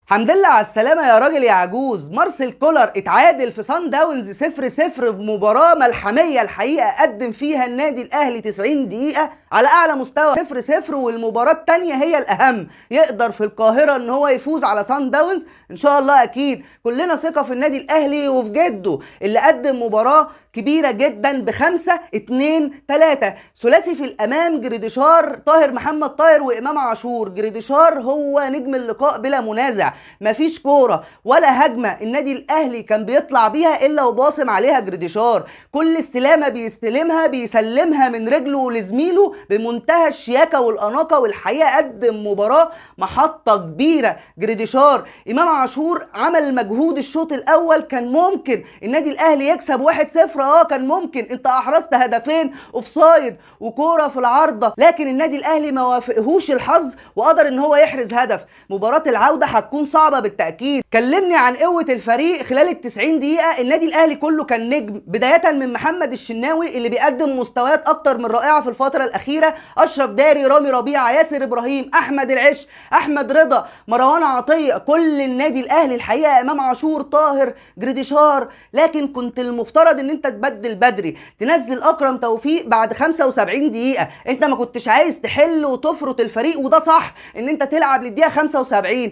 حمد لله على السلامة يا راجل يا عجوز. مارسيل كولر اتعادل في صن داونز 0-0 في مباراة ملحمية الحقيقة قدم فيها النادي الأهلي 90 دقيقة على أعلى مستوى 0-0، والمباراة التانية هي الأهم. يقدر في القاهرة إن هو يفوز على صن داونز إن شاء الله. أكيد كلنا ثقة في النادي الأهلي وفي جده اللي قدم مباراة كبيرة جدا ب5-2-3. ثلاثي في الأمام جريديشار، طاهر محمد طاهر وإمام عاشور. جريديشار هو نجم اللقاء بلا منازع. مفيش كورة ولا هجمة النادي الأهلي كان بيطلع بيها إلا وباصم عليها جريديشار. كل استلامة بيستلمها بيسلمها من رجله لزميله بمنتهى الشياكة والأناقة، والحقيقة قدم مباراة محطة كبيرة جريديشار. إمام عاشور عمل مجهود الشوط الأول، كان ممكن النادي الأهلي يكسب 1-0. كان ممكن، انت احرزت هدفين اوفسايد وكوره في العارضه، لكن النادي الاهلي ما وافقهوش الحظ وقدر ان هو يحرز هدف. مباراه العوده هتكون صعبه بالتاكيد. كلمني عن قوه الفريق خلال ال90 دقيقه. النادي الاهلي كله كان نجم، بدايه من محمد الشناوي اللي بيقدم مستويات اكتر من رائعه في الفتره الاخيره، اشرف داري، رامي ربيعه، ياسر ابراهيم، احمد العش، احمد رضا، مروان عطيه. كل النادي الاهلي الحقيقه، امام عاشور، طاهر، جريديشار. لكن كنت المفترض ان انت تبدل بدري، تنزل اكرم توفيق بعد 75 دقيقه. انت ما كنتش عايز تحل وتفرط الفريق، وده صح ان انت تلعب للدقيقه 75.